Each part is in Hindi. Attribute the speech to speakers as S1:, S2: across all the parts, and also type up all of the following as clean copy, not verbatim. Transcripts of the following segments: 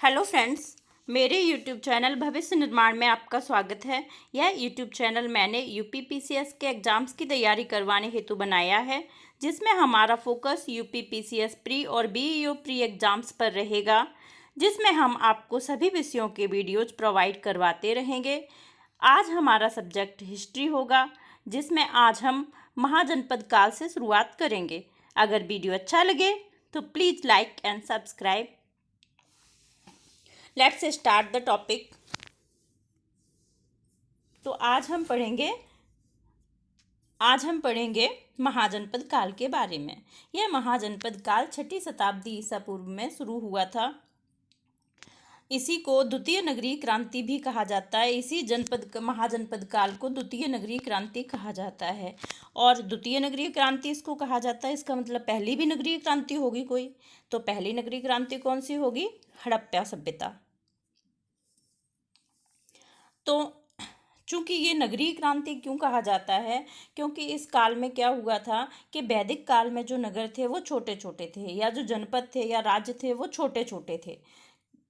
S1: हेलो फ्रेंड्स, मेरे यूट्यूब चैनल भविष्य निर्माण में आपका स्वागत है। यह यूट्यूब चैनल मैंने यूपीपीसीएस के एग्ज़ाम्स की तैयारी करवाने हेतु बनाया है, जिसमें हमारा फोकस यूपीपीसीएस प्री और बीईओ प्री एग्ज़ाम्स पर रहेगा, जिसमें हम आपको सभी विषयों के वीडियोज प्रोवाइड करवाते रहेंगे। आज हमारा सब्जेक्ट हिस्ट्री होगा, जिसमें आज हम महाजनपद काल से शुरुआत करेंगे। अगर वीडियो अच्छा लगे तो please like and subscribe. Let's start the topic. तो आज हम पढ़ेंगे महाजनपद काल के बारे में। यह महाजनपद काल 6ठी शताब्दी ईसा पूर्व में शुरू हुआ था। इसी को द्वितीय नगरीय क्रांति भी कहा जाता है। इसी महाजनपद काल को द्वितीय नगरीय क्रांति कहा जाता है। और द्वितीय नगरीय क्रांति इसको कहा जाता है, इसका मतलब पहली भी नगरीय क्रांति होगी कोई। तो पहली नगरीय क्रांति कौन सी होगी? हड़प्पा सभ्यता। तो चूंकि ये नगरीय क्रांति क्यों कहा जाता है, क्योंकि इस काल में क्या हुआ था कि वैदिक काल में जो नगर थे वो छोटे छोटे थे, या जो जनपद थे या राज्य थे वो छोटे छोटे थे।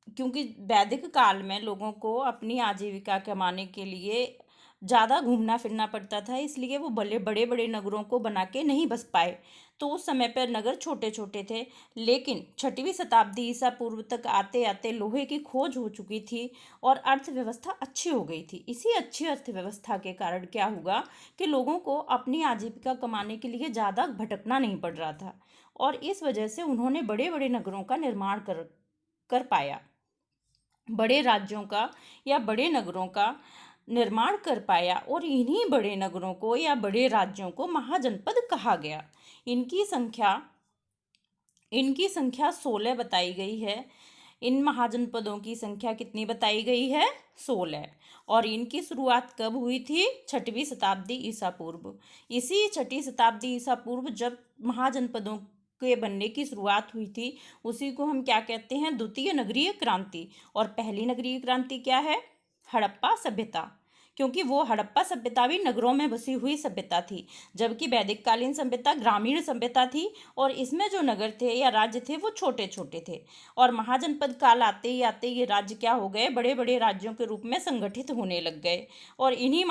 S1: क्योंकि वैदिक काल में लोगों को अपनी आजीविका कमाने के लिए ज़्यादा घूमना फिरना पड़ता था, इसलिए वो बड़े बड़े नगरों को बना के नहीं बस पाए। तो उस समय पर नगर छोटे छोटे थे। लेकिन 6वीं शताब्दी ईसा पूर्व तक आते आते लोहे की खोज हो चुकी थी और अर्थव्यवस्था अच्छी हो गई थी। इसी अच्छी अर्थव्यवस्था के कारण क्या हुआ कि लोगों को अपनी आजीविका कमाने के लिए ज़्यादा भटकना नहीं पड़ रहा था, और इस वजह से उन्होंने बड़े बड़े नगरों का निर्माण कर पाया। बड़े राज्यों का या बड़े नगरों का निर्माण कर पाया, और इन्हीं बड़े नगरों को या बड़े राज्यों को महाजनपद कहा गया। इनकी संख्या 16 बताई गई है। इन महाजनपदों की संख्या कितनी बताई गई है? 16। और इनकी शुरुआत कब हुई थी? 6वीं शताब्दी ईसा पूर्व। इसी 6ठी शताब्दी ईसा पूर्व जब महाजनपदों के बनने की शुरुआत हुई थी, उसी को हम क्या कहते हैं? द्वितीय नगरीय क्रांति। और पहली नगरीय क्रांति क्या है? हड़प्पा सभ्यता। क्योंकि वो हड़प्पा सभ्यता भी नगरों में बसी हुई सभ्यता थी, जबकि वैदिक कालीन सभ्यता ग्रामीण सभ्यता थी, और इसमें जो नगर थे या राज्य थे वो छोटे छोटे थे। और महाजनपद काल आते ही आते ये राज्य क्या हो गए? बड़े बड़े राज्यों के रूप में संगठित होने लग गए। और इन्हीं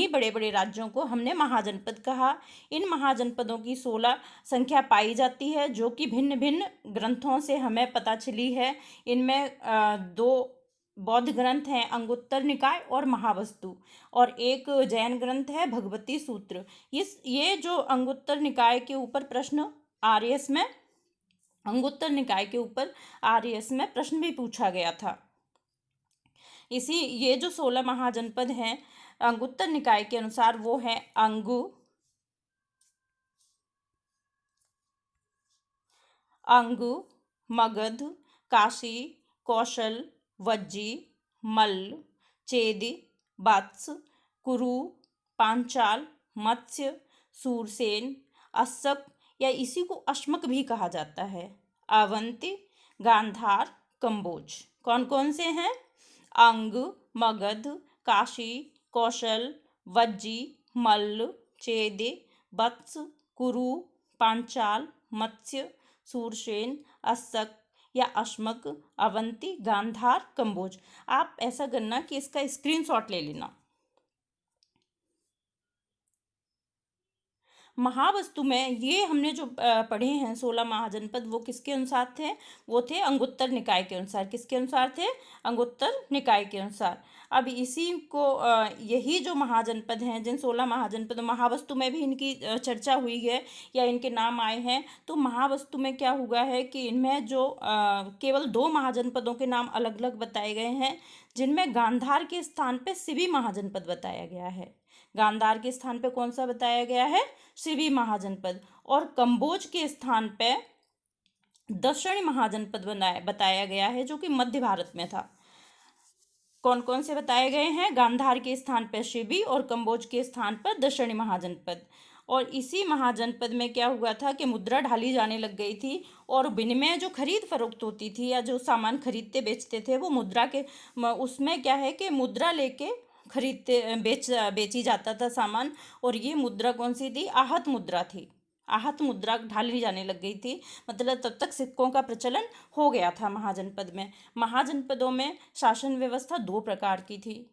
S1: बड़े बड़े राज्यों को हमने महाजनपद कहा। इन महाजनपदों की 16 संख्या पाई जाती है, जो कि भिन्न भिन्न ग्रंथों से हमें पता चली है। इनमें दो बौद्ध ग्रंथ हैं, अंगुत्तर निकाय और महावस्तु, और एक जैन ग्रंथ है भगवती सूत्र। ये जो अंगुत्तर निकाय के ऊपर प्रश्न आरएएस में अंगुत्तर निकाय के ऊपर आरएएस में प्रश्न भी पूछा गया था। ये जो 16 महाजनपद हैं अंगुत्तर निकाय के अनुसार वो है अंगु, मगध, काशी, कौशल, वज्जी, मल्ल, चेदि, वत्स, कुरु, पांचाल, मत्स्य, सूरसेन, अस्सक, या इसी को अश्मक भी कहा जाता है, अवंती, गांधार, कंबोज। कौन कौन से हैं? अंग, मगध, काशी, कौशल, वज्जी, मल्ल, चेदि, वत्स, कुरु, पांचाल, मत्स्य, सूरसेन, अस्सक या अश्मक, अवंती, गांधार, कंबोज। आप ऐसा करना कि इसका स्क्रीनशॉट ले लेना। महावस्तु में ये हमने जो पढ़े हैं 16 महाजनपद, वो किसके अनुसार थे? वो थे अंगुत्तर निकाय के अनुसार। किसके अनुसार थे? अंगुत्तर निकाय के अनुसार। अब इसी को यही जो महाजनपद हैं, जिन 16 महाजनपद, महावस्तु में भी इनकी चर्चा हुई है या इनके नाम आए हैं। तो महावस्तु में क्या हुआ है कि इनमें जो केवल 2 महाजनपदों के नाम अलग अलग बताए गए हैं, जिनमें गांधार के स्थान पे शिवी महाजनपद बताया गया है। गांधार के स्थान पे कौन सा बताया गया है? शिवी महाजनपद। और कंबोज के स्थान पे दक्षिणी महाजनपद बताया गया है, जो कि मध्य भारत में था। कौन कौन से बताए गए हैं? गांधार के स्थान पर शिवी और कंबोज के स्थान पर दक्षिणी महाजनपद। और इसी महाजनपद में क्या हुआ था कि मुद्रा ढाली जाने लग गई थी, और विनिमय जो खरीद फरोख्त होती थी या जो सामान खरीदते बेचते थे वो मुद्रा के उसमें क्या है कि मुद्रा लेके बेची जाता था सामान। और ये मुद्रा कौन सी थी? आहत मुद्रा थी। आहत मुद्रा ढाली जाने लग गई थी। मतलब तब तक सिक्कों का प्रचलन हो गया था महाजनपद में। महाजनपदों में शासन व्यवस्था दो प्रकार की थी।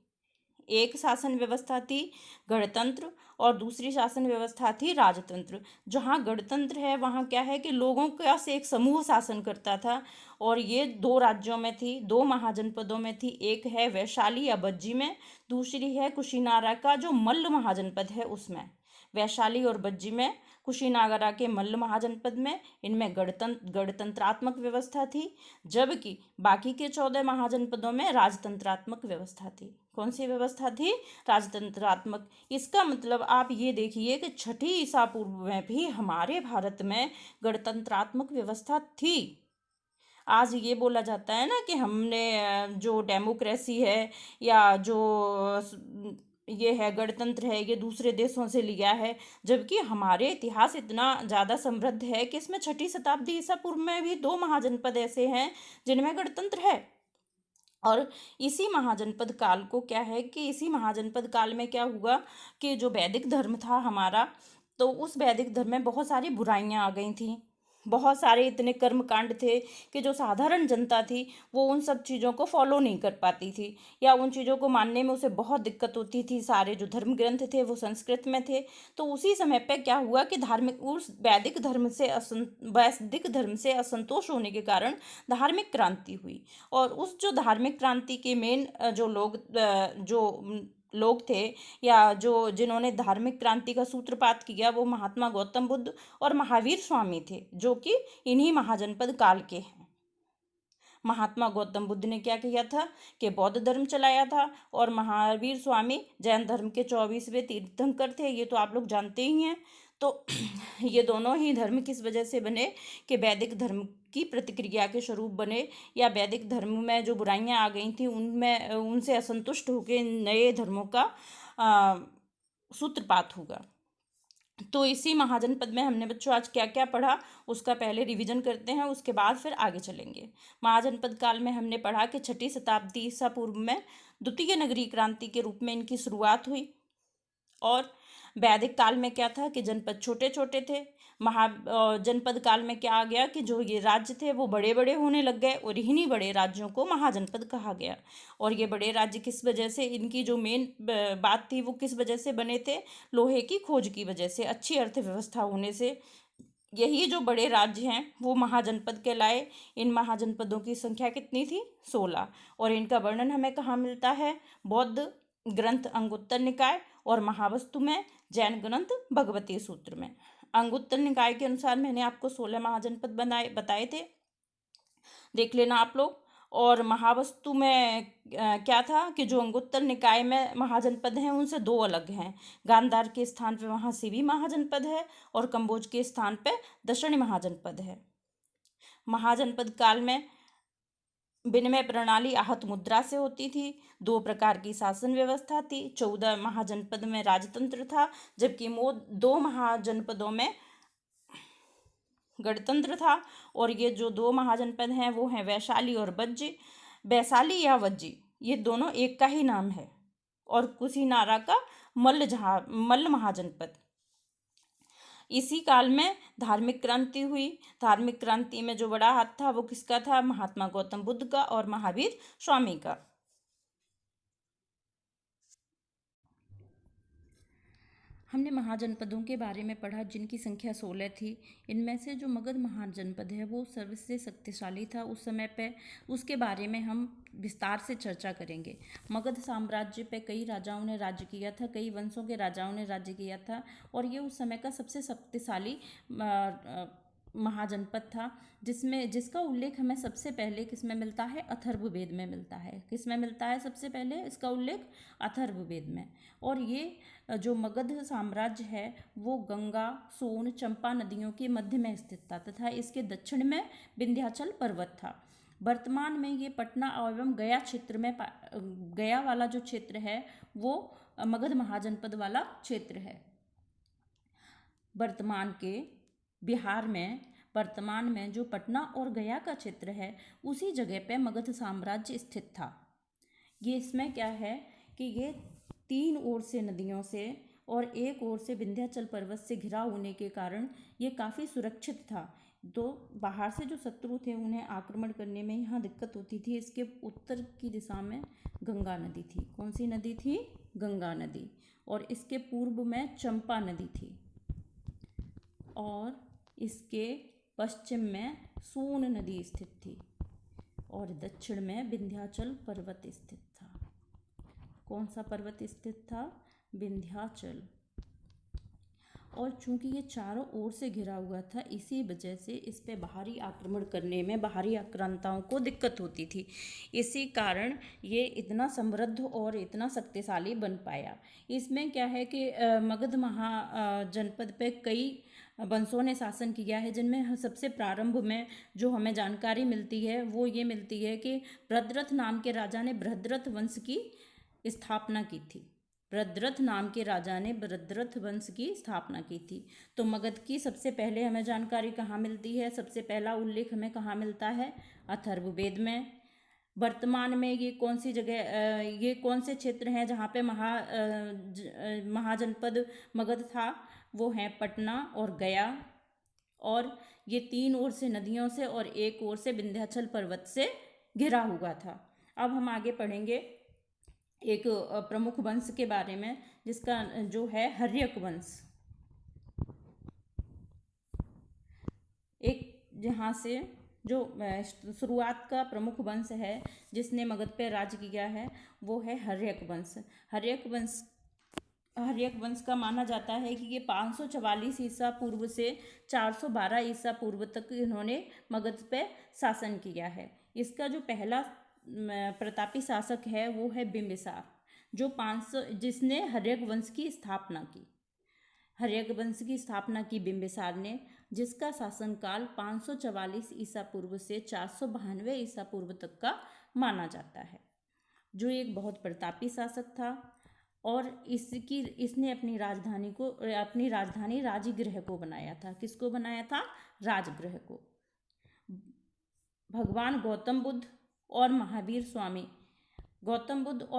S1: एक शासन व्यवस्था थी गणतंत्र और दूसरी शासन व्यवस्था थी राजतंत्र। जहाँ गणतंत्र है वहाँ क्या है कि लोगों का से एक समूह शासन करता था, और ये दो राज्यों में थी, दो महाजनपदों में थी। एक है वैशाली या बज्जी में, दूसरी है कुशीनारा का जो मल्ल महाजनपद है उसमें। वैशाली और बज्जी में, कुशीनागरा के मल्ल महाजनपद में, इनमें गणतंत्रात्मक व्यवस्था थी, जबकि बाकी के 14 महाजनपदों में राजतंत्रात्मक व्यवस्था थी। कौन सी व्यवस्था थी? राजतंत्रात्मक। इसका मतलब आप ये देखिए कि छठी ईसा पूर्व में भी हमारे भारत में गणतंत्रात्मक व्यवस्था थी। आज ये बोला जाता है ना कि हमने जो डेमोक्रेसी है या जो ये है गणतंत्र है ये दूसरे देशों से लिया है, जबकि हमारे इतिहास इतना ज़्यादा समृद्ध है कि इसमें छठी शताब्दी ईसा पूर्व में भी दो महाजनपद ऐसे हैं जिनमें गणतंत्र है। और इसी महाजनपद काल को क्या है कि इसी महाजनपद काल में क्या हुआ कि जो वैदिक धर्म था हमारा, तो उस वैदिक धर्म में बहुत सारी बुराइयां आ गई थी। बहुत सारे इतने कर्म कांड थे कि जो साधारण जनता थी वो उन सब चीज़ों को फॉलो नहीं कर पाती थी, या उन चीज़ों को मानने में उसे बहुत दिक्कत होती थी। सारे जो धर्म ग्रंथ थे वो संस्कृत में थे। तो उसी समय पे क्या हुआ कि धार्मिक उस वैदिक धर्म से असंतोष होने के कारण धार्मिक क्रांति हुई। और उस जो धार्मिक क्रांति के मेन जो लोग थे, या जो जिन्होंने धार्मिक क्रांति का सूत्रपात किया, वो महात्मा गौतम बुद्ध और महावीर स्वामी थे, जो कि इन्हीं महाजनपद काल के हैं। महात्मा गौतम बुद्ध ने क्या किया था कि बौद्ध धर्म चलाया था, और महावीर स्वामी जैन धर्म के 24वें तीर्थंकर थे, ये तो आप लोग जानते ही हैं। तो ये दोनों ही धर्म किस वजह से बने कि वैदिक धर्म की प्रतिक्रिया के स्वरूप बने, या वैदिक धर्म में जो बुराइयां आ गई थी उनमें उनसे असंतुष्ट होकर नए धर्मों का सूत्रपात हुआ। तो इसी महाजनपद में हमने बच्चों आज क्या क्या पढ़ा उसका पहले रिवीजन करते हैं, उसके बाद फिर आगे चलेंगे। महाजनपद काल में हमने पढ़ा कि छठी शताब्दी ईसा पूर्व में द्वितीय नगरीय क्रांति के रूप में इनकी शुरुआत हुई। और वैदिक काल में क्या था कि जनपद छोटे छोटे थे। जनपद काल में क्या आ गया कि जो ये राज्य थे वो बड़े बड़े होने लग गए, और इन्हीं बड़े राज्यों को महाजनपद कहा गया। और ये बड़े राज्य किस वजह से, इनकी जो मेन बात थी वो किस वजह से बने थे? लोहे की खोज की वजह से, अच्छी अर्थव्यवस्था होने से। यही जो बड़े राज्य हैं वो महाजनपद कहलाए। इन महाजनपदों की संख्या कितनी थी? 16। और इनका वर्णन हमें कहाँ मिलता है? बौद्ध ग्रंथ अंगुत्तर निकाय और महावस्तु में, जैन ग्रंथ भगवती सूत्र में। अंगुत्तर निकाय के अनुसार मैंने आपको 16 महाजनपद बताए थे, देख लेना आप लोग। और महावस्तु में क्या था कि जो अंगुत्तर निकाय में महाजनपद हैं उनसे दो अलग हैं। गांधार के स्थान पे वहाँ सिवी महाजनपद है, और कंबोज के स्थान पे दक्षिणी महाजनपद है। महाजनपद काल में विनिमय प्रणाली आहत मुद्रा से होती थी। दो प्रकार की शासन व्यवस्था थी। 14 महाजनपद में राजतंत्र था, जबकि दो महाजनपदों में गणतंत्र था। और ये जो दो महाजनपद हैं वो हैं वैशाली और बज्जी। वैशाली या वज्जी ये दोनों एक का ही नाम है। और कुशीनारा का मल्ल महाजनपद। इसी काल में धार्मिक क्रांति हुई। धार्मिक क्रांति में जो बड़ा हाथ था वो किसका था? महात्मा गौतम बुद्ध का और महावीर स्वामी का। हमने महाजनपदों के बारे में पढ़ा जिनकी संख्या 16 थी। इनमें से जो मगध महाजनपद है वो सबसे शक्तिशाली था उस समय पे। उसके बारे में हम विस्तार से चर्चा करेंगे। मगध साम्राज्य पे कई राजाओं ने राज्य किया था, कई वंशों के राजाओं ने राज्य किया था, और ये उस समय का सबसे शक्तिशाली महाजनपद था, जिसका उल्लेख हमें सबसे पहले किसमें मिलता है? अथर्ववेद में मिलता है। किसमें मिलता है सबसे पहले इसका उल्लेख? अथर्ववेद में। और ये जो मगध साम्राज्य है वो गंगा, सोन, चंपा नदियों के मध्य में स्थित था, तथा इसके दक्षिण में विंध्याचल पर्वत था। वर्तमान में ये पटना एवं गया क्षेत्र में गया वाला जो क्षेत्र है वो मगध महाजनपद वाला क्षेत्र है। वर्तमान में जो पटना और गया का क्षेत्र है उसी जगह पे मगध साम्राज्य स्थित था। ये इसमें क्या है कि ये तीन ओर से नदियों से और एक ओर से विंध्याचल पर्वत से घिरा होने के कारण ये काफ़ी सुरक्षित था। तो बाहर से जो शत्रु थे उन्हें आक्रमण करने में यहाँ दिक्कत होती थी। इसके उत्तर की दिशा में गंगा नदी थी। कौन सी नदी थी? गंगा नदी। और इसके पूर्व में चंपा नदी थी और इसके पश्चिम में सोन नदी स्थित थी और दक्षिण में विंध्याचल पर्वत स्थित था। कौन सा पर्वत स्थित था? विंध्याचल। और चूंकि ये चारों ओर से घिरा हुआ था, इसी वजह से इस पे बाहरी आक्रमण करने में बाहरी आक्रांताओं को दिक्कत होती थी। इसी कारण ये इतना समृद्ध और इतना शक्तिशाली बन पाया। इसमें क्या है कि मगध जनपद पे कई वंशों ने शासन किया है, जिनमें सबसे प्रारंभ में जो हमें जानकारी मिलती है वो ये मिलती है कि भद्रथ नाम के राजा ने बृहद्रथ वंश की स्थापना की थी। बृहद्रथ नाम के राजा ने बृहद्रथ वंश की स्थापना की थी। तो मगध की सबसे पहले हमें जानकारी कहाँ मिलती है? सबसे पहला उल्लेख हमें कहाँ मिलता है? अथर्ववेद में। वर्तमान में ये कौन सी जगह, ये कौन से क्षेत्र हैं जहाँ पे महाजनपद मगध था? वो हैं पटना और गया। और ये तीन ओर से नदियों से और एक ओर से विंध्याचल पर्वत से घिरा हुआ था। अब हम आगे पढ़ेंगे एक प्रमुख वंश के बारे में, जिसका जो है हर्यक वंश। एक जहाँ से जो शुरुआत का प्रमुख वंश है जिसने मगध पर राज किया है वो है हर्यक वंश। हर्यक वंश का माना जाता है कि ये 544 ईसा पूर्व से 412 ईसा पूर्व तक इन्होंने मगध पे शासन किया है। इसका जो पहला प्रतापी शासक है वो है बिंबिसार, जो 500 जिसने हर्यक वंश की स्थापना की। हर्यक वंश की स्थापना की बिंबिसार ने, जिसका शासनकाल 544 ईसा पूर्व से 492 ईसा पूर्व तक का माना जाता है, जो एक बहुत प्रतापी शासक था। और इसने अपनी राजधानी राजगृह को बनाया था। किसको बनाया था? राजगृह को। भगवान गौतम बुद्ध और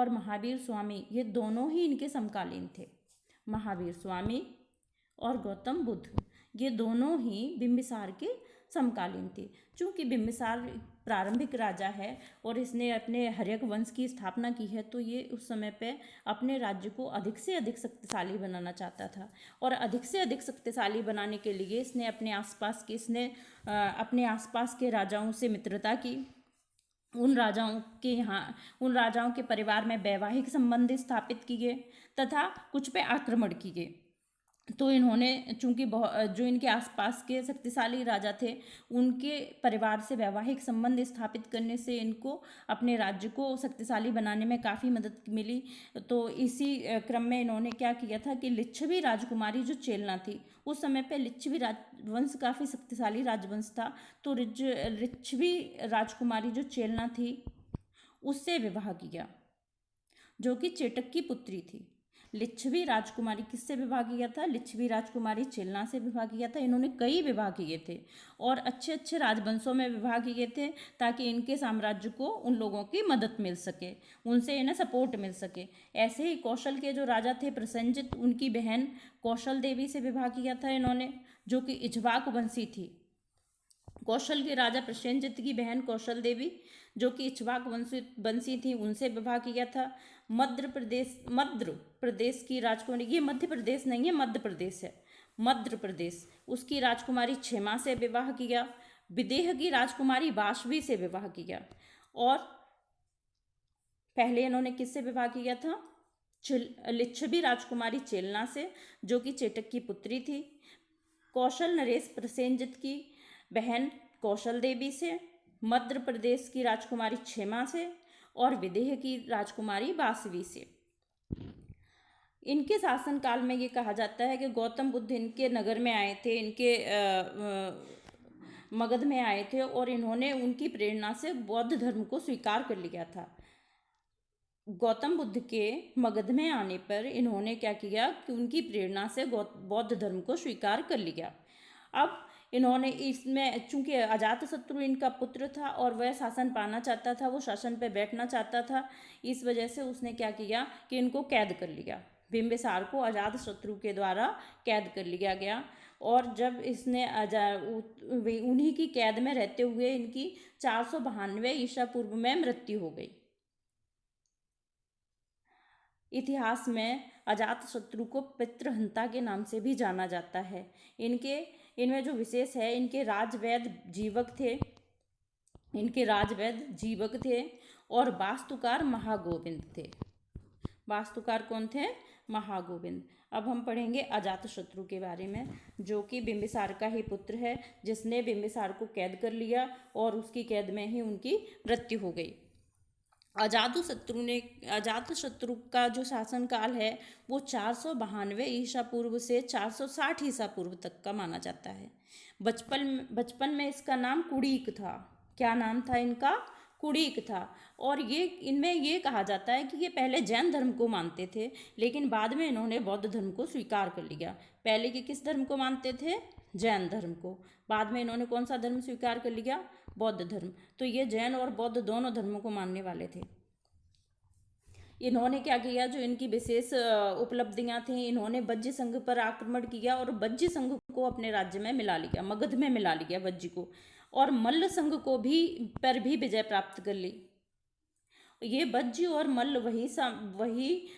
S1: महावीर स्वामी ये दोनों ही इनके समकालीन थे। महावीर स्वामी और गौतम बुद्ध ये दोनों ही बिंबिसार के समकालीन थे। चूँकि बिंबिसार प्रारंभिक राजा है और इसने अपने हर्यक वंश की स्थापना की है, तो ये उस समय पे अपने राज्य को अधिक से अधिक शक्तिशाली बनाना चाहता था। और अधिक से अधिक शक्तिशाली बनाने के लिए इसने अपने आसपास के राजाओं से मित्रता की। उन राजाओं के परिवार में वैवाहिक संबंध स्थापित किए तथा कुछ पे आक्रमण किए। तो इन्होंने चूंकि जो इनके आसपास के शक्तिशाली राजा थे उनके परिवार से वैवाहिक संबंध स्थापित करने से इनको अपने राज्य को शक्तिशाली बनाने में काफ़ी मदद मिली। तो इसी क्रम में इन्होंने क्या किया था कि लिच्छवी राजकुमारी जो चेलना थी, उस समय पे लिच्छवी राजवंश काफ़ी शक्तिशाली राजवंश था। तो लिच्छवी राजकुमारी जो चेलना थी उससे विवाह किया, जो कि चेटक की पुत्री थी। लिच्छवी राजकुमारी किससे विवाह किया था? लिच्छवी राजकुमारी चेलना से विवाह किया था। इन्होंने कई विवाह किए थे और अच्छे अच्छे राजवंशों में विवाह किए थे, ताकि इनके साम्राज्य को उन लोगों की मदद मिल सके, उनसे इन्हें सपोर्ट मिल सके। ऐसे ही कौशल के जो राजा थे प्रसेनजित, उनकी बहन कौशल देवी से विवाह किया था इन्होंने, जो कि इक्ष्वाकु वंशी थी। कौशल के राजा प्रसेनजित की बहन कौशल देवी, जो कि इक्ष्वाकु वंशी थी, उनसे विवाह किया था। मध्य प्रदेश की राजकुमारी, ये मध्य प्रदेश नहीं है, मध्य प्रदेश है, मध्य प्रदेश, उसकी राजकुमारी क्षेमा से विवाह किया। विदेह की राजकुमारी वाशवी से विवाह किया। और पहले इन्होंने किससे विवाह किया था? लिच्छवी राजकुमारी चेलना से, जो कि चेटक की पुत्री थी। कौशल नरेश प्रसेनजित की बहन कौशल देवी से, मध्य प्रदेश की राजकुमारी क्षेमा से और विदेह की राजकुमारी वासवी से। इनके शासनकाल में ये कहा जाता है कि गौतम बुद्ध इनके नगर में आए थे, इनके मगध में आए थे और इन्होंने उनकी प्रेरणा से बौद्ध धर्म को स्वीकार कर लिया था। गौतम बुद्ध के मगध में आने पर इन्होंने क्या किया कि उनकी प्रेरणा से बौद्ध धर्म को स्वीकार कर लिया। अब इन्होंने इसमें, चूंकि अजातशत्रु इनका पुत्र था और वह शासन पाना चाहता था, वो शासन पे बैठना चाहता था, इस वजह से उसने क्या किया कि इनको कैद कर लिया। बिंबिसार को अजातशत्रु के द्वारा कैद कर लिया गया। और जब इसने उन्हीं की कैद में रहते हुए इनकी 492 ईसा पूर्व में मृत्यु हो गई। इतिहास में अजातशत्रु को पितृहंता के नाम से भी जाना जाता है। इनमें जो विशेष है, इनके राजवैद जीवक थे और वास्तुकार महागोविंद थे। वास्तुकार कौन थे? महागोविंद। अब हम पढ़ेंगे अजातशत्रु के बारे में, जो कि बिंबिसार का ही पुत्र है, जिसने बिंबिसार को कैद कर लिया और उसकी कैद में ही उनकी मृत्यु हो गई। अजातशत्रु का जो शासनकाल है वो 492 ईसा पूर्व से 460 ईसा पूर्व तक का माना जाता है। बचपन में इसका नाम कुड़ीक था। क्या नाम था इनका? कुड़ीक था। और इनमें ये कहा जाता है कि ये पहले जैन धर्म को मानते थे, लेकिन बाद में इन्होंने बौद्ध धर्म को स्वीकार कर लिया। पहले के किस धर्म को मानते थे? जैन धर्म को। बाद में इन्होंने कौन सा धर्म स्वीकार कर लिया? बौद्ध धर्म। तो ये जैन और बौद्ध दोनों धर्मों को मानने वाले थे। इन्होंने क्या किया, जो इनकी विशेष उपलब्धियां थी, इन्होंने वज्जी संघ पर आक्रमण किया और वज्जी संघ को अपने राज्य में मिला लिया, मगध में मिला लिया वज्जी को, और मल्ल संघ को पर भी विजय प्राप्त कर ली। ये वज्जी और मल्ल वही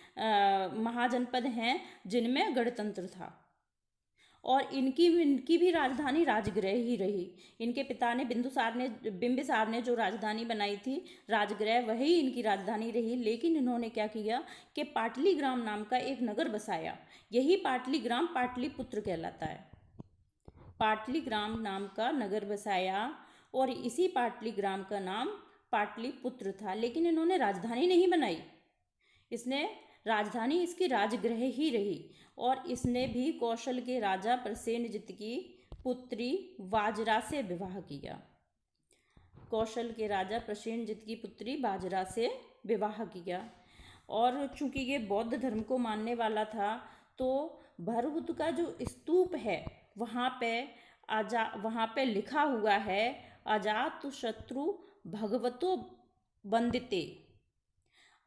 S1: महाजनपद हैं जिनमें गणतंत्र था। और इनकी भी राजधानी राजगृह ही रही। इनके पिता ने बिंबिसार ने जो राजधानी बनाई थी, राजगृह, वही इनकी राजधानी रही। लेकिन इन्होंने क्या किया कि पाटलीग्राम नाम का एक नगर बसाया। यही पाटलीग्राम पाटलिपुत्र कहलाता है। पाटलीग्राम नाम का नगर बसाया और इसी पाटलीग्राम का नाम पाटलिपुत्र था। लेकिन इन्होंने राजधानी नहीं बनाई, राजधानी इसकी राजगृह ही रही। और इसने भी कौशल के राजा प्रसेनजित की पुत्री वाजरा से विवाह किया। कौशल के राजा प्रसेनजित की पुत्री वाजरा से विवाह किया। और चूंकि ये बौद्ध धर्म को मानने वाला था, तो भरहुत का जो स्तूप है वहाँ पे लिखा हुआ है अजातशत्रु भगवतो वंदिते।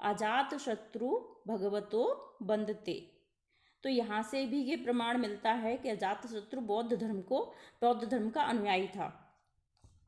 S1: अजातशत्रु भगवतो वंदते। तो यहाँ से भी ये प्रमाण मिलता है कि अजातशत्रु बौद्ध धर्म का अनुयायी था।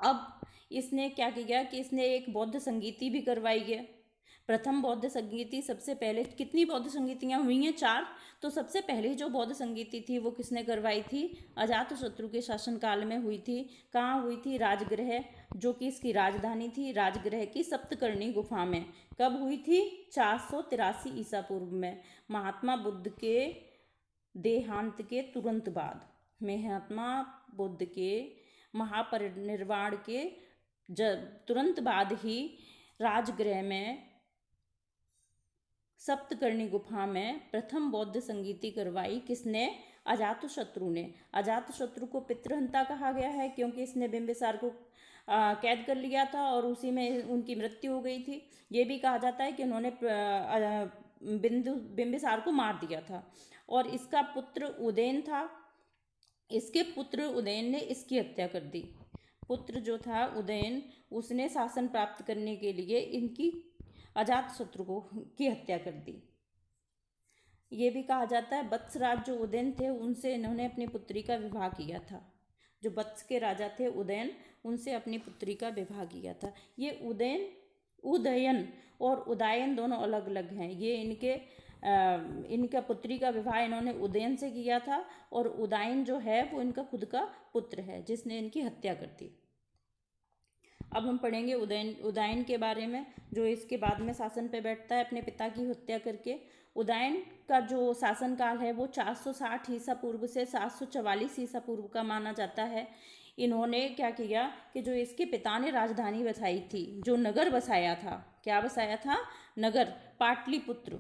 S1: अब इसने क्या किया कि इसने एक बौद्ध संगीति भी करवाई है। प्रथम बौद्ध संगीति, सबसे पहले कितनी बौद्ध संगीतियाँ हुई हैं? 4। तो सबसे पहले जो बौद्ध संगीति थी वो किसने करवाई थी? अजातशत्रु के शासनकाल में हुई थी। कहाँ हुई थी? राजगृह, जो कि इसकी राजधानी थी। राजगृह की सप्तकर्णी गुफा में। कब हुई थी? 483 ईसा पूर्व में, महात्मा बुद्ध के देहांत के तुरंत बाद। महात्मा बुद्ध के महापरिनिर्वाण के तुरंत बाद ही राजगृह में सप्तकर्णी गुफा में प्रथम बौद्ध संगीति करवाई। किसने? अजातशत्रु ने। अजातशत्रु को पितृहंता कहा गया है क्योंकि इसने बिंबिसार को कैद कर लिया था और उसी में उनकी मृत्यु हो गई थी। ये भी कहा जाता है कि उन्होंने बिंबिसार को मार दिया था। और इसका पुत्र उदयन था। इसके पुत्र उदयन ने इसकी हत्या कर दी। पुत्र जो था उदयन, उसने शासन प्राप्त करने के लिए इनकी अजातशत्रु की हत्या कर दी। ये भी कहा जाता है वत्सराज जो उदयन थे, उनसे इन्होंने अपनी पुत्री का विवाह किया था। जो वत्स के राजा थे उदयन, उनसे अपनी पुत्री का विवाह किया था। ये उदयन और उदायन दोनों अलग अलग हैं। ये इनका पुत्री का विवाह इन्होंने उदयन से किया था, और उदायन जो है वो इनका खुद का पुत्र है जिसने इनकी हत्या कर दी। अब हम पढ़ेंगे उदयन के बारे में, जो इसके बाद में शासन पे बैठता है अपने पिता की हत्या करके। उदयन का जो शासनकाल है वो 460 ईसा पूर्व से 744 ईसा पूर्व का माना जाता है। इन्होंने क्या किया कि जो इसके पिता ने राजधानी बसाई थी, जो नगर बसाया था, क्या बसाया था? नगर, पाटलिपुत्र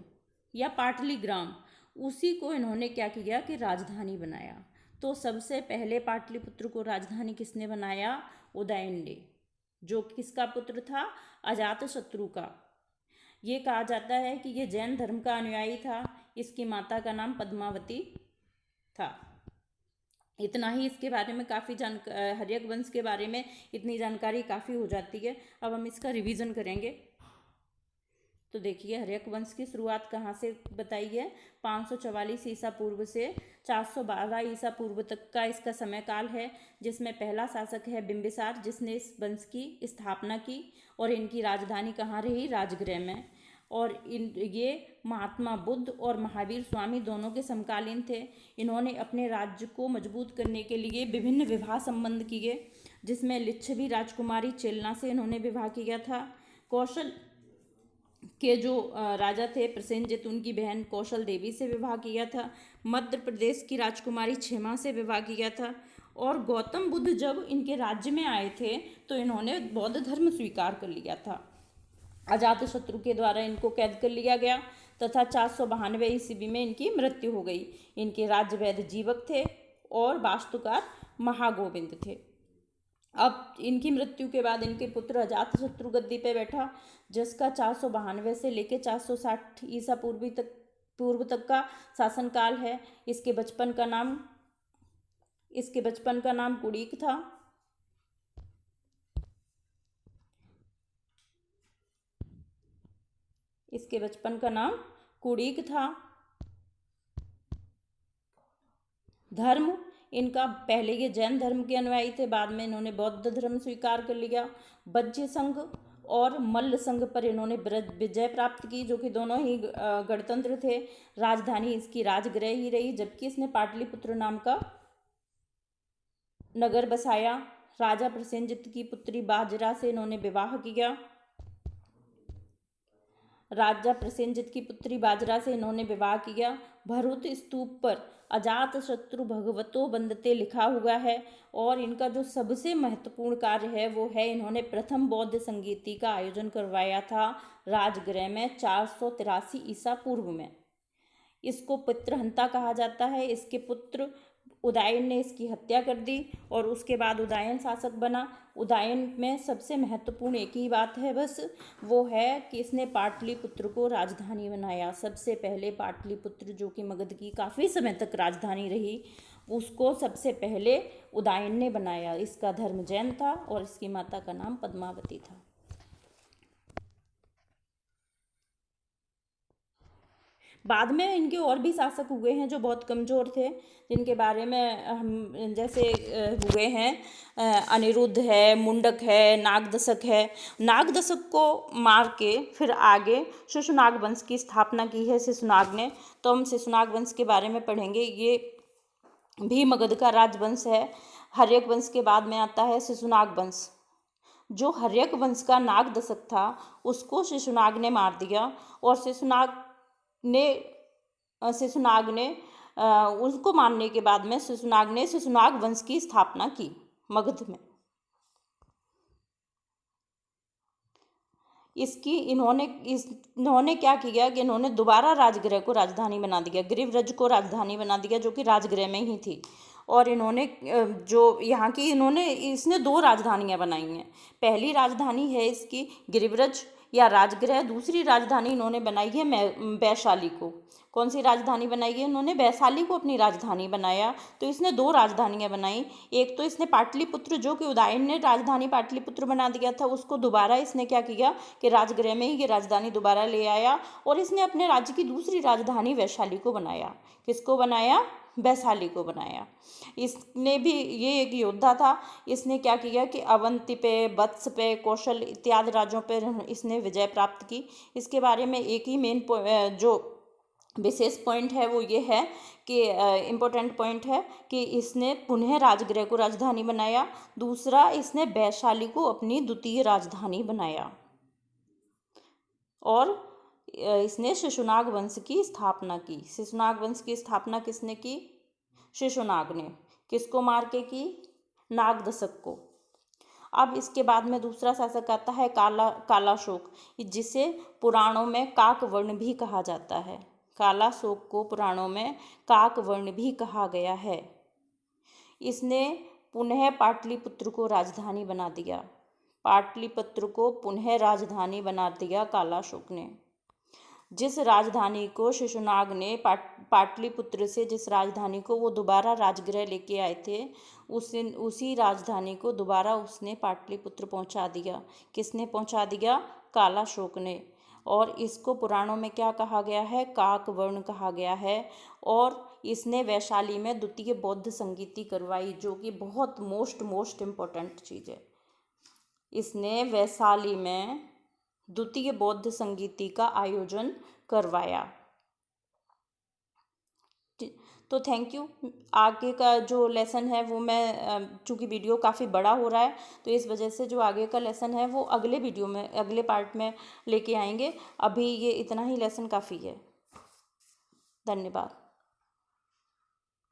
S1: या पाटलीग्राम, उसी को इन्होंने क्या किया कि राजधानी बनाया। तो सबसे पहले पाटलिपुत्र को राजधानी किसने बनाया? उदयन ने, जो किसका पुत्र था? अजातशत्रु का। ये कहा जाता है कि ये जैन धर्म का अनुयायी था। इसकी माता का नाम पद्मावती था। इतना ही इसके बारे में काफ़ी हर्यक वंश के बारे में इतनी जानकारी काफ़ी हो जाती है। अब हम इसका रिवीजन करेंगे। तो देखिए हर्यक वंश की शुरुआत कहाँ से बताई है, 544 ईसा पूर्व से 412 ईसा पूर्व तक का इसका समय काल है, जिसमें पहला शासक है बिंबिसार, जिसने इस वंश की स्थापना की और इनकी राजधानी कहाँ रही, राजगृह में। और ये महात्मा बुद्ध और महावीर स्वामी दोनों के समकालीन थे। इन्होंने अपने राज्य को मजबूत करने के लिए विभिन्न विवाह संबंध किए, जिसमें लिच्छवी राजकुमारी चेलना से इन्होंने विवाह किया था। कौशल के जो राजा थे प्रसेनजित, उनकी बहन कौशल देवी से विवाह किया था। मध्य प्रदेश की राजकुमारी क्षेमा से विवाह किया था। और गौतम बुद्ध जब इनके राज्य में आए थे तो इन्होंने बौद्ध धर्म स्वीकार कर लिया था। अजातशत्रु के द्वारा इनको कैद कर लिया गया तथा 492 ईस्वी में इनकी मृत्यु हो गई। इनके राज्य वैद्य जीवक थे और वास्तुकार महागोविंद थे। अब इनकी मृत्यु के बाद इनके पुत्र अजातशत्रु गद्दी पे बैठा, जिसका 492 से लेकर 460 ईसा पूर्व तक का शासनकाल है। इसके बचपन का नाम कुड़ीक था। इसके बचपन का नाम कुड़ीक था। धर्म इनका, पहले ये जैन धर्म के अनुयायी थे, बाद में इन्होंने बौद्ध धर्म स्वीकार कर लिया। वज्र संघ और मल्ल संघ पर इन्होंने विजय प्राप्त की, जो कि दोनों ही गणतंत्र थे। राजधानी इसकी राजगृह ही रही, जबकि इसने पाटलिपुत्र नाम का नगर बसाया। राजा प्रसेनजित की पुत्री बाजरा से इन्होंने विवाह किया। राजा प्रसेनजित की पुत्री बाजरा से इन्होंने विवाह किया। भरूत स्तूप पर अजातशत्रु भगवतो वंदते लिखा हुआ है। और इनका जो सबसे महत्वपूर्ण कार्य है वो है, इन्होंने प्रथम बौद्ध संगीति का आयोजन करवाया था राजगृह में 483 ईसा पूर्व में। इसको पितृहंता कहा जाता है। इसके पुत्र उदयन ने इसकी हत्या कर दी और उसके बाद उदयन शासक बना। उदयन में सबसे महत्वपूर्ण एक ही बात है बस, वो है कि इसने पाटलिपुत्र को राजधानी बनाया। सबसे पहले पाटलिपुत्र, जो कि मगध की काफ़ी समय तक राजधानी रही, उसको सबसे पहले उदयन ने बनाया। इसका धर्म जैन था और इसकी माता का नाम पद्मावती था। बाद में इनके और भी शासक हुए हैं जो बहुत कमज़ोर थे, जिनके बारे में हम जैसे हुए हैं अनिरुद्ध है, मुंडक है, नागदशक है। नागदशक को मार के फिर आगे शिशुनाग वंश की स्थापना की है शिशुनाग ने। तो हम शिशुनाग वंश के बारे में पढ़ेंगे। ये भी मगध का राजवंश है। हर्यक वंश के बाद में आता है शिशुनाग वंश। जो हर्यक वंश का नागदशक था उसको शिशुनाग ने मार दिया और शिशुनाग ने उसको मारने के बाद में शिशुनाग ने शिशुनाग वंश की स्थापना की मगध में। इन्होंने क्या किया कि इन्होंने दोबारा राजगृह को राजधानी बना दिया, गिरिव्रज को राजधानी बना दिया, जो कि राजगृह में ही थी। और इन्होंने इसने 2 राजधानियां बनाई हैं। पहली राजधानी है इसकी गिरिव्रज या राजगृह। दूसरी राजधानी इन्होंने बनाई है वैशाली को। कौन सी राजधानी बनाई है इन्होंने? वैशाली को अपनी राजधानी बनाया। तो इसने 2 राजधानियां बनाई। एक तो इसने पाटलिपुत्र, जो कि उदयन ने राजधानी पाटलिपुत्र बना दिया था, उसको दोबारा इसने क्या किया कि राजगृह में ही ये राजधानी दोबारा ले आया। और इसने अपने राज्य की दूसरी राजधानी वैशाली को बनाया। किसको बनाया? वैशाली को बनाया। इसने भी, ये एक योद्धा था। इसने क्या किया कि अवंती पे, वत्स पे, कौशल इत्यादि राज्यों पर इसने विजय प्राप्त की। इसके बारे में एक ही मेन जो विशेष पॉइंट है वो ये है कि इम्पोर्टेंट पॉइंट है कि इसने पुनः राजगृह को राजधानी बनाया। दूसरा, इसने वैशाली को अपनी द्वितीय राजधानी बनाया। और इसने शिशुनाग वंश की स्थापना की। शिशुनाग वंश की स्थापना किसने की? शिशुनाग ने। किसको मार के की? नागदशक को। अब इसके बाद में दूसरा शासक आता है कालाशोक, जिसे पुराणों में काकवर्ण भी कहा जाता है। कालाशोक को पुराणों में काकवर्ण भी कहा गया है। इसने पुनः पाटलिपुत्र को राजधानी बना दिया। पाटलिपुत्र को पुनः राजधानी बना दिया कालाशोक ने। जिस राजधानी को शिशुनाग ने पाटलिपुत्र से, जिस राजधानी को वो दोबारा राजगृह लेके आए थे, उसी राजधानी को दोबारा उसने पाटलिपुत्र पहुंचा दिया। किसने पहुंचा दिया? कालाशोक ने। और इसको पुराणों में क्या कहा गया है, काकवर्ण कहा गया है। और इसने वैशाली में द्वितीय बौद्ध संगीति करवाई, जो कि बहुत मोस्ट इम्पोर्टेंट चीज़ है। इसने वैशाली में द्वितीय बौद्ध संगीति का आयोजन करवाया। तो थैंक यू। आगे का जो लेसन है वो मैं, चूँकि वीडियो काफ़ी बड़ा हो रहा है तो इस वजह से जो आगे का लेसन है वो अगले वीडियो में, अगले पार्ट में लेके आएंगे। अभी ये इतना ही लेसन काफ़ी है। धन्यवाद।